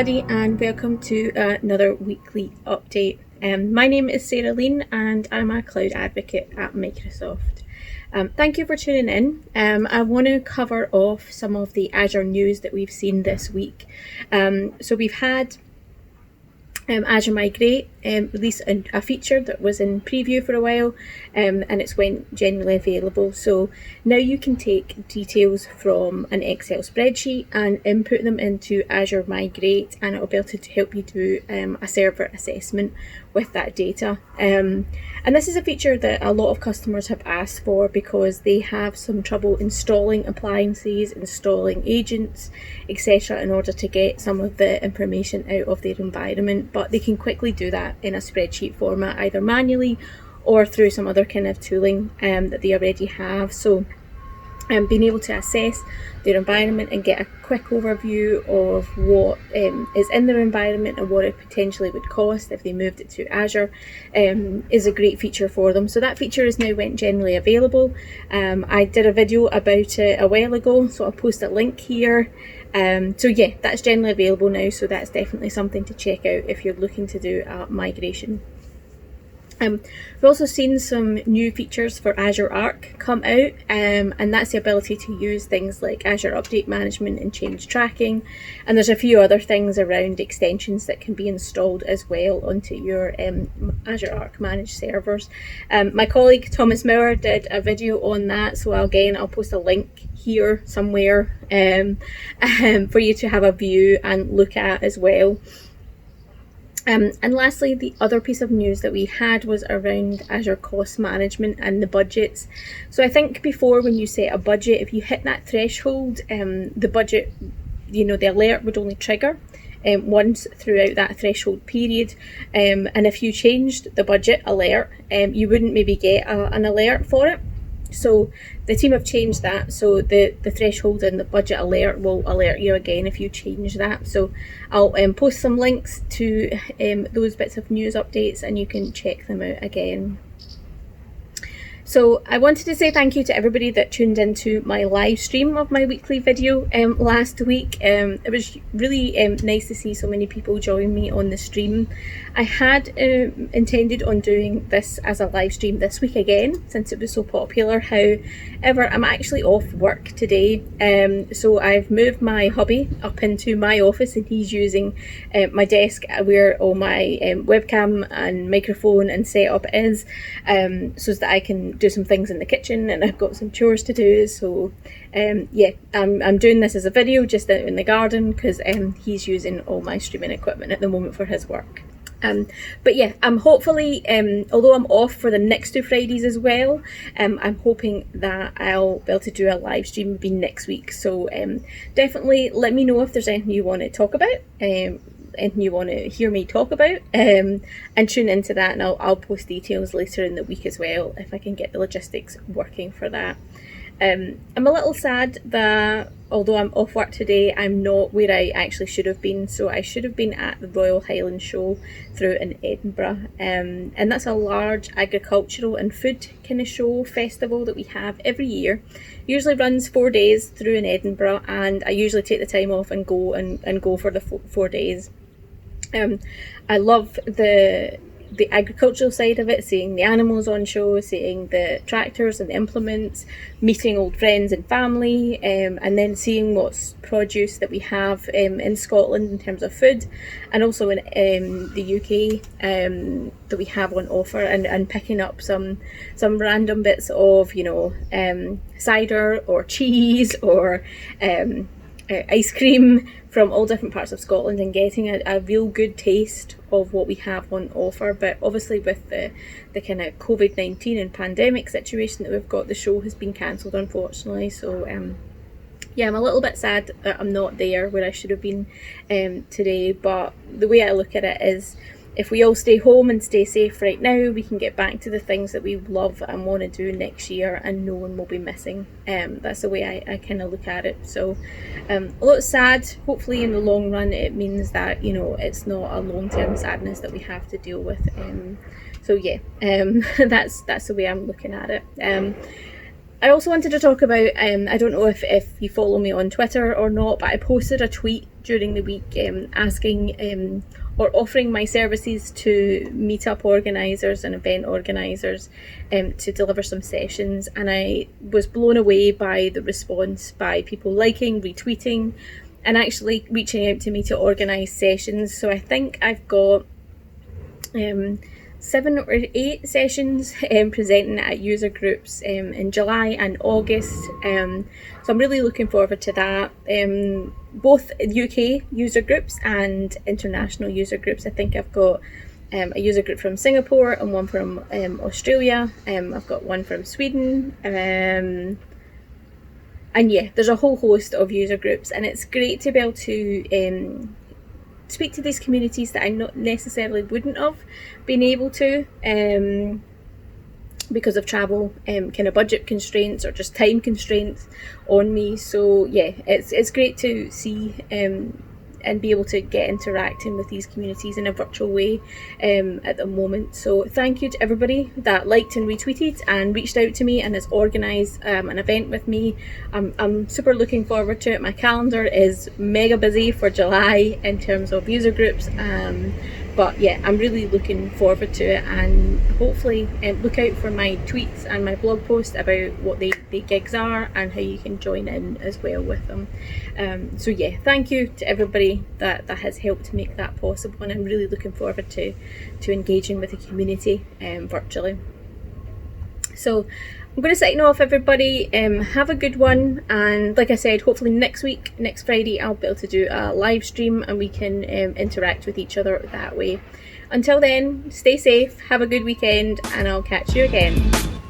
everybody, and welcome to another weekly update. My name is Sarah Lean and I'm a cloud advocate at Microsoft. Thank you for tuning in. I want to cover off some of the Azure news that we've seen this week. So we've had Azure Migrate release a feature that was in preview for a while, and it's went generally available. So now you can take details from an Excel spreadsheet and input them into Azure Migrate, and it will be able to help you do a server assessment with that data. And this is a feature that a lot of customers have asked for because they have some trouble installing appliances, installing agents, etc. in order to get some of the information out of their environment, but they can quickly do that in a spreadsheet format, either manually or through some other kind of tooling that they already have. So being able to assess their environment and get a quick overview of what is in their environment and what it potentially would cost if they moved it to Azure is a great feature for them. So that feature is now went generally available. I did a video about it a while ago, so I'll post a link here. So yeah, that's generally available now, so that's definitely something to check out if you're looking to do a migration. We've also seen some new features for Azure Arc come out, and that's the ability to use things like Azure Update Management and change tracking, and there's a few other things around extensions that can be installed as well onto your Azure Arc managed servers. My colleague Thomas Maurer did a video on that, so I'll post a link here somewhere for you to have a view and look at as well. And lastly, the other piece of news that we had was around Azure cost management and the budgets. So I think before, when you set a budget, if you hit that threshold, the budget, the alert would only trigger once throughout that threshold period. And if you changed the budget alert, you wouldn't maybe get an alert for it. So the team have changed that, so the threshold and the budget alert will alert you again if you change that. So I'll post some links to those bits of news updates and you can check them out again. So I wanted to say thank you to everybody that tuned into my live stream of my weekly video last week. It was really nice to see so many people join me on the stream. I had intended on doing this as a live stream this week again, since it was so popular. However, I'm actually off work today, so I've moved my hubby up into my office, and he's using my desk where all my webcam and microphone and setup is, so that I can do some things in the kitchen, and I've got some chores to do. So yeah, I'm doing this as a video just out in the garden because he's using all my streaming equipment at the moment for his work. But yeah, I'm hopefully, although I'm off for the next 2 Fridays as well, I'm hoping that I'll be able to do a live stream maybe next week. So definitely let me know if there's anything you want to talk about, anything you want to hear me talk about, and tune into that, and I'll post details later in the week as well if I can get the logistics working for that. I'm a little sad that although I'm off work today, I'm not where I actually should have been. So I should have been at the Royal Highland Show through in Edinburgh, and that's a large agricultural and food kind of show festival that we have every year. Usually runs 4 days through in Edinburgh, and I usually take the time off and go for the 4 days. I love the agricultural side of it, seeing the animals on show, seeing the tractors and the implements, meeting old friends and family, and then seeing what's produce that we have in Scotland in terms of food, and also in the UK that we have on offer, and picking up some random bits of cider or cheese or ice cream from all different parts of Scotland, and getting a real good taste of what we have on offer. But obviously with the kind of COVID-19 and pandemic situation that we've got, the show has been cancelled, unfortunately. So yeah, I'm a little bit sad that I'm not there where I should have been today, but the way I look at it is, if we all stay home and stay safe right now, we can get back to the things that we love and want to do next year, and no one will be missing. That's the way I kind of look at it. So although it's sad, hopefully in the long run it means that it's not a long-term sadness that we have to deal with. So yeah, that's the way I'm looking at it. I also wanted to talk about, I don't know if you follow me on Twitter or not, but I posted a tweet during the week asking or offering my services to meetup organisers and event organisers to deliver some sessions, and I was blown away by the response by people liking, retweeting, and actually reaching out to me to organise sessions. So I think I've got 7 or 8 sessions presenting at user groups in July and August, so I'm really looking forward to that. Both UK user groups and international user groups. I think I've got a user group from Singapore and one from Australia. I've got one from Sweden, and yeah, there's a whole host of user groups, and it's great to be able to speak to these communities that I not necessarily wouldn't have been able to because of travel kind of budget constraints or just time constraints on me. So yeah, it's great to see and be able to get interacting with these communities in a virtual way at the moment. So thank you to everybody that liked and retweeted and reached out to me and has organised an event with me. I'm super looking forward to it. My calendar is mega busy for July in terms of user groups, but yeah, I'm really looking forward to it, and hopefully look out for my tweets and my blog post about what the gigs are and how you can join in as well with them. So yeah, thank you to everybody that has helped make that possible, and I'm really looking forward to engaging with the community virtually. So I'm going to sign off, everybody. Have a good one, and like I said, hopefully next Friday, I'll be able to do a live stream and we can interact with each other that way. Until then, stay safe, have a good weekend, and I'll catch you again.